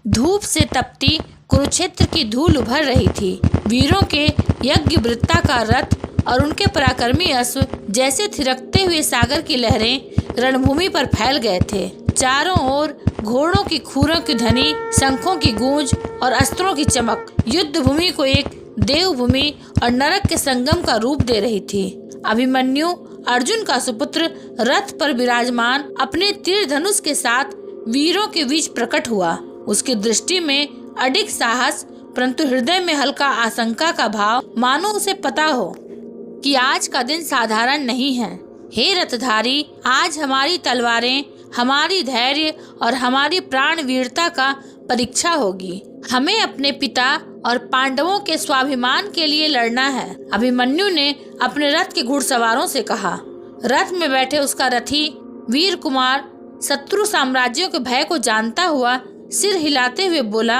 धूप से तपती कुरुक्षेत्र की धूल उभर रही थी। वीरों के यज्ञ वृत्ताकार रथ और उनके पराक्रमी अश्व जैसे थिरकते हुए सागर की लहरें रणभूमि पर फैल गए थे। चारों ओर घोड़ों की खुरों की ध्वनि, शंखों की गूंज और अस्त्रों की चमक युद्ध भूमि को एक देवभूमि और नरक के संगम का रूप दे रही थी। अभिमन्यु, अर्जुन का सुपुत्र, रथ पर विराजमान अपने तीर धनुष के साथ वीरों के बीच प्रकट हुआ। उसकी दृष्टि में अडिग साहस, परंतु हृदय में हल्का आशंका का भाव, मानो उसे पता हो कि आज का दिन साधारण नहीं है। हे रथधारी, आज हमारी तलवारें, हमारी धैर्य और हमारी प्राण वीरता का परीक्षा होगी। हमें अपने पिता और पांडवों के स्वाभिमान के लिए लड़ना है। अभिमन्यु ने अपने रथ के घुड़सवारों से कहा। रथ में बैठे उसका रथी वीर कुमार शत्रु साम्राज्यों के भय को जानता हुआ सिर हिलाते हुए बोला,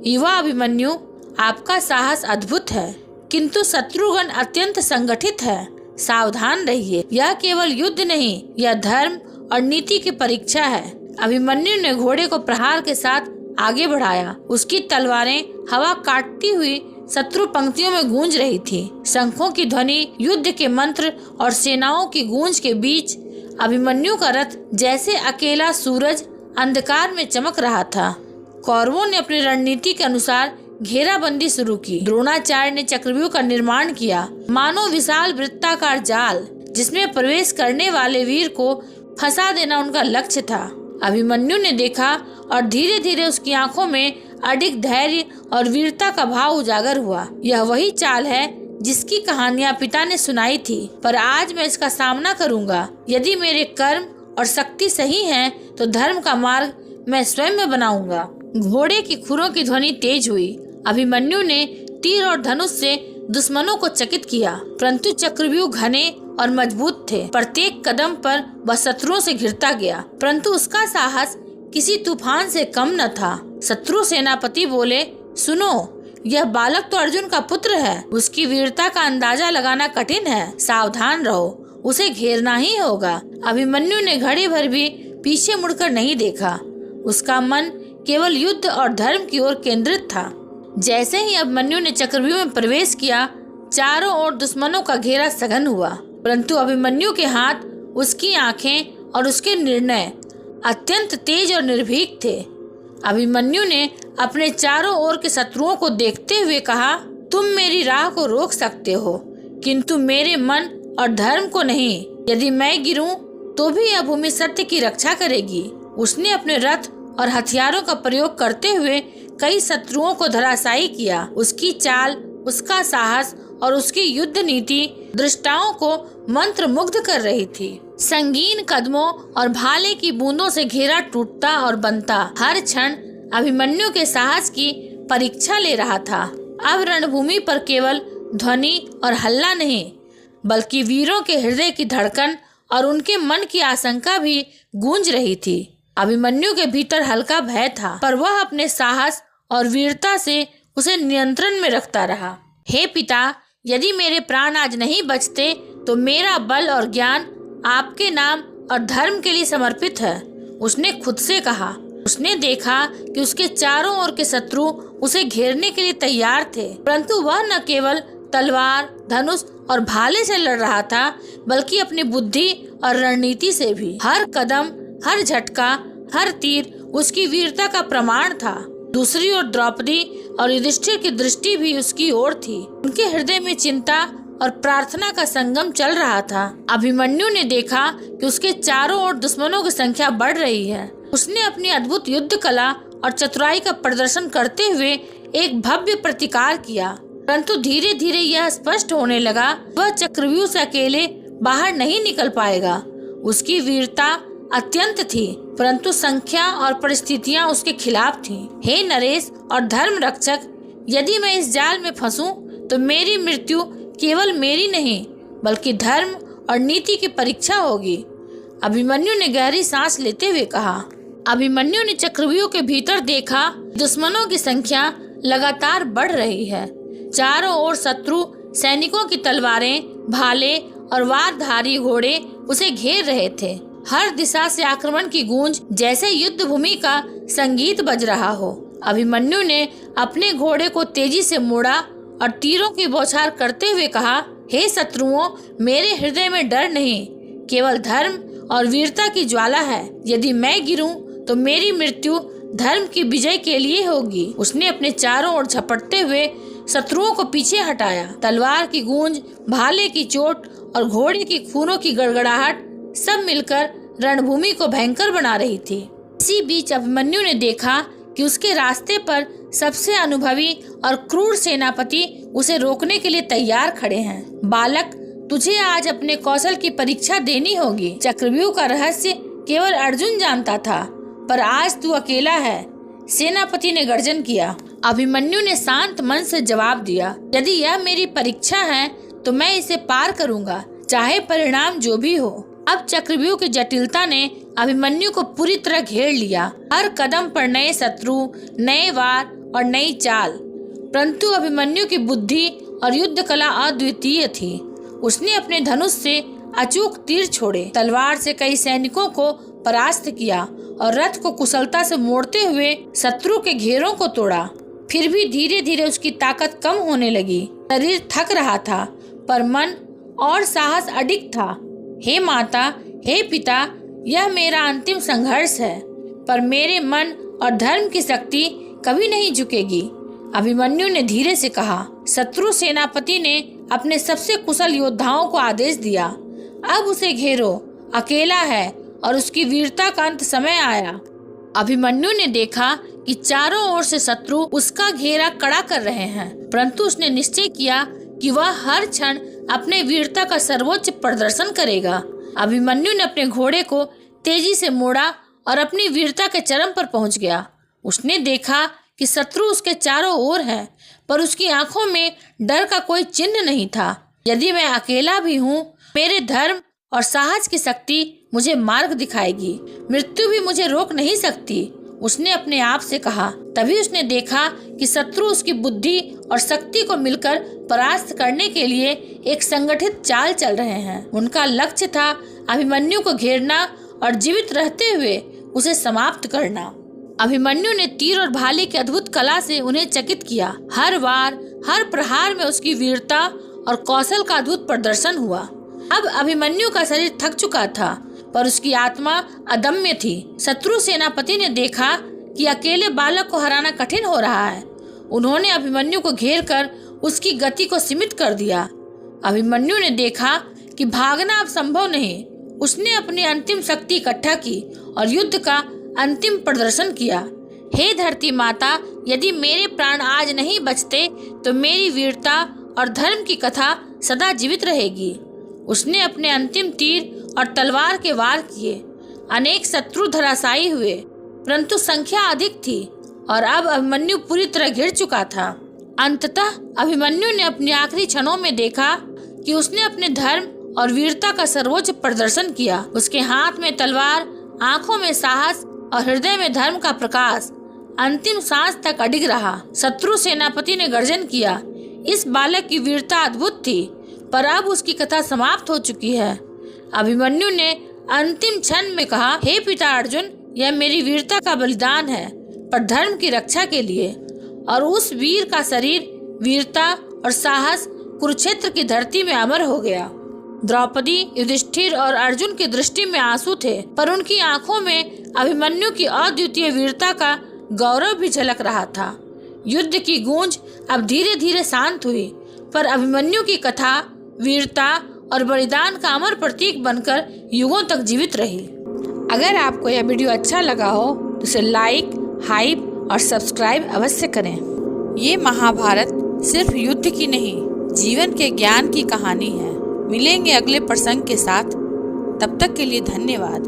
युवा अभिमन्यु, आपका साहस अद्भुत है, किंतु शत्रुगण अत्यंत संगठित है। सावधान रहिए, यह केवल युद्ध नहीं, यह धर्म और नीति की परीक्षा है। अभिमन्यु ने घोड़े को प्रहार के साथ आगे बढ़ाया। उसकी तलवारें हवा काटती हुई शत्रु पंक्तियों में गूंज रही थी। शंखों की ध्वनि, युद्ध के मंत्र और सेनाओं की गूंज के बीच अभिमन्यु का रथ जैसे अकेला सूरज अंधकार में चमक रहा था। कौरवों ने अपनी रणनीति के अनुसार घेराबंदी शुरू की। द्रोणाचार्य ने चक्रव्यूह का निर्माण किया, मानो विशाल वृत्ताकार जाल, जिसमें प्रवेश करने वाले वीर को फंसा देना उनका लक्ष्य था। अभिमन्यु ने देखा और धीरे धीरे उसकी आंखों में अडिग धैर्य और वीरता का भाव उजागर हुआ। यह वही चाल है जिसकी कहानियां पिता ने सुनाई थी, पर आज मैं इसका सामना करूंगा। यदि मेरे कर्म और शक्ति सही हैं, तो धर्म का मार्ग मैं स्वयं में बनाऊंगा। घोड़े की खुरों की ध्वनि तेज हुई। अभिमन्यु ने तीर और धनुष से दुश्मनों को चकित किया, परंतु चक्रव्यूह घने और मजबूत थे। प्रत्येक कदम पर वह शत्रुओं से घिरता गया, परंतु उसका साहस किसी तूफान से कम न था। शत्रु सेनापति बोले, सुनो, यह बालक तो अर्जुन का पुत्र है। उसकी वीरता का अंदाजा लगाना कठिन है। सावधान रहो, उसे घेरना ही होगा। अभिमन्यु ने घड़ी भर भी पीछे मुड़कर नहीं देखा। उसका मन केवल युद्ध और धर्म की ओर केंद्रित था। जैसे ही अभिमन्यु ने चक्रव्यूह में प्रवेश किया, चारों ओर दुश्मनों का घेरा सघन हुआ, परंतु अभिमन्यु के हाथ, उसकी आंखें और उसके निर्णय अत्यंत तेज और निर्भीक थे। अभिमन्यु ने अपने चारों ओर के शत्रुओं को देखते हुए कहा, तुम मेरी राह को रोक सकते हो, किंतु मेरे मन और धर्म को नहीं। यदि मैं गिरूं, तो भी यह भूमि सत्य की रक्षा करेगी। उसने अपने रथ और हथियारों का प्रयोग करते हुए कई शत्रुओं को धराशायी किया। उसकी चाल, उसका साहस और उसकी युद्ध नीति दृष्टाओं को मंत्र मुग्ध कर रही थी। संगीन कदमों और भाले की बूंदों से घेरा टूटता और बनता हर क्षण अभिमन्यु के साहस की परीक्षा ले रहा था। अब रणभूमि पर केवल ध्वनि और हल्ला नहीं, बल्कि वीरों के हृदय की धड़कन और उनके मन की आशंका भी गूंज रही थी। अभिमन्यु के भीतर हल्का भय था, पर वह अपने साहस और वीरता से उसे नियंत्रण में रखता रहा। हे पिता, यदि मेरे प्राण आज नहीं बचते, तो मेरा बल और ज्ञान आपके नाम और धर्म के लिए समर्पित है। उसने खुद से कहा। उसने देखा कि उसके चारों ओर के शत्रु उसे घेरने के लिए तैयार थे, परंतु वह न केवल तलवार, धनुष और भाले से लड़ रहा था, बल्कि अपनी बुद्धि और रणनीति से भी। हर कदम, हर झटका, हर तीर उसकी वीरता का प्रमाण था। दूसरी ओर द्रौपदी और युधिष्ठिर की दृष्टि भी उसकी ओर थी। उनके हृदय में चिंता और प्रार्थना का संगम चल रहा था। अभिमन्यु ने देखा कि उसके चारों ओर दुश्मनों की संख्या बढ़ रही है। उसने अपनी अद्भुत युद्ध कला और चतुराई का प्रदर्शन करते हुए एक भव्य प्रतिकार किया, परंतु धीरे धीरे यह स्पष्ट होने लगा, वह चक्रव्यूह से अकेले बाहर नहीं निकल पाएगा। उसकी वीरता अत्यंत थी, परंतु संख्या और परिस्थितियां उसके खिलाफ थीं। हे नरेश और धर्म रक्षक, यदि मैं इस जाल में फंसूं, तो मेरी मृत्यु केवल मेरी नहीं, बल्कि धर्म और नीति की परीक्षा होगी। अभिमन्यु ने गहरी सांस लेते हुए कहा। अभिमन्यु ने चक्रव्यूह के भीतर देखा, दुश्मनों की संख्या लगातार बढ़ रही है। चारों ओर शत्रु सैनिकों की तलवारें, भाले और वारधारी घोड़े उसे घेर रहे थे। हर दिशा से आक्रमण की गूंज जैसे युद्ध भूमि का संगीत बज रहा हो। अभिमन्यु ने अपने घोड़े को तेजी से मोड़ा और तीरों की बौछार करते हुए कहा, हे शत्रुओं, मेरे हृदय में डर नहीं, केवल धर्म और वीरता की ज्वाला है। यदि मैं गिरूं तो मेरी मृत्यु धर्म की विजय के लिए होगी। उसने अपने चारों ओर झपटते हुए शत्रुओं को पीछे हटाया। तलवार की गूंज, भाले की चोट और घोड़े की खूनों की गड़गड़ाहट सब मिलकर रणभूमि को भयंकर बना रही थी। इसी बीच अभिमन्यु ने देखा कि उसके रास्ते पर सबसे अनुभवी और क्रूर सेनापति उसे रोकने के लिए तैयार खड़े हैं। बालक, तुझे आज अपने कौशल की परीक्षा देनी होगी। चक्रव्यूह का रहस्य केवल अर्जुन जानता था, पर आज तू अकेला है, सेनापति ने गर्जन किया। अभिमन्यु ने शांत मन से जवाब दिया, यदि यह मेरी परीक्षा है तो मैं इसे पार करूंगा, चाहे परिणाम जो भी हो। अब चक्रव्यूह की जटिलता ने अभिमन्यु को पूरी तरह घेर लिया। हर कदम पर नए शत्रु, नए वार और नई चाल, परंतु अभिमन्यु की बुद्धि और युद्ध कला अद्वितीय थी। उसने अपने धनुष से अचूक तीर छोड़े, तलवार से कई सैनिकों को परास्त किया और रथ को कुशलता से मोड़ते हुए शत्रु के घेरों को तोड़ा। फिर भी धीरे धीरे उसकी ताकत कम होने लगी। शरीर थक रहा था, पर मन और साहस अडिग था। हे माता, हे पिता, यह मेरा अंतिम संघर्ष है, पर मेरे मन और धर्म की शक्ति कभी नहीं झुकेगी, अभिमन्यु ने धीरे से कहा। शत्रु सेनापति ने अपने सबसे कुशल योद्धाओं को आदेश दिया, अब उसे घेरो, अकेला है और उसकी वीरता का अंत समय आया। अभिमन्यु ने देखा कि चारों ओर से शत्रु उसका घेरा कड़ा कर रहे हैं, परंतु उसने निश्चय किया कि वह हर क्षण अपने वीरता का सर्वोच्च प्रदर्शन करेगा। अभिमन्यु ने अपने घोड़े को तेजी से मोड़ा और अपनी वीरता के चरम पर पहुंच गया। उसने देखा कि शत्रु उसके चारों ओर है, पर उसकी आंखों में डर का कोई चिन्ह नहीं था। यदि मैं अकेला भी हूँ, मेरे धर्म और साहस की शक्ति मुझे मार्ग दिखाएगी, मृत्यु भी मुझे रोक नहीं सकती, उसने अपने आप से कहा। तभी उसने देखा कि शत्रु उसकी बुद्धि और शक्ति को मिलकर परास्त करने के लिए एक संगठित चाल चल रहे हैं। उनका लक्ष्य था अभिमन्यु को घेरना और जीवित रहते हुए उसे समाप्त करना। अभिमन्यु ने तीर और भाले की अद्भुत कला से उन्हें चकित किया। हर वार, हर प्रहार में उसकी वीरता और कौशल का अद्भुत प्रदर्शन हुआ। अब अभिमन्यु का शरीर थक चुका था, पर उसकी आत्मा अदम्य थी। शत्रु सेनापति ने देखा कि अकेले बालक को हराना कठिन हो रहा है। उन्होंने अभिमन्यु को घेरकर उसकी गति को सीमित कर दिया। अभिमन्यु ने देखा कि भागना अब संभव नहीं। उसने अपनी अंतिम शक्ति इकट्ठा की और युद्ध का अंतिम प्रदर्शन किया। हे धरती माता, यदि मेरे प्राण आज नहीं बचते तो मेरी वीरता और धर्म की कथा सदा जीवित रहेगी। उसने अपने अंतिम तीर और तलवार के वार किए। अनेक शत्रु धराशायी हुए, परंतु संख्या अधिक थी और अब अभिमन्यु पूरी तरह घिर चुका था। अंततः अभिमन्यु ने अपने आखिरी क्षणों में देखा कि उसने अपने धर्म और वीरता का सर्वोच्च प्रदर्शन किया। उसके हाथ में तलवार, आंखों में साहस और हृदय में धर्म का प्रकाश अंतिम सांस तक अडिग रहा। शत्रु सेनापति ने गर्जन किया, इस बालक की वीरता अद्भुत थी, पर अब उसकी कथा समाप्त हो चुकी है। अभिमन्यु ने अंतिम क्षण में कहा, हे पिता अर्जुन, यह मेरी वीरता का बलिदान है, पर धर्म की रक्षा के लिए। और उस वीर का शरीर, वीरता और साहस कुरुक्षेत्र की धरती में अमर हो गया। द्रौपदी, युधिष्ठिर और अर्जुन की दृष्टि में आंसू थे, पर उनकी आंखों में अभिमन्यु की अद्वितीय वीरता का गौरव भी झलक रहा था। युद्ध की गूंज अब धीरे धीरे शांत हुई, पर अभिमन्यु की कथा वीरता और बलिदान का अमर प्रतीक बनकर युगों तक जीवित रही। अगर आपको यह वीडियो अच्छा लगा हो तो इसे लाइक, हाइप और सब्सक्राइब अवश्य करें। ये महाभारत सिर्फ युद्ध की नहीं, जीवन के ज्ञान की कहानी है। मिलेंगे अगले प्रसंग के साथ, तब तक के लिए धन्यवाद।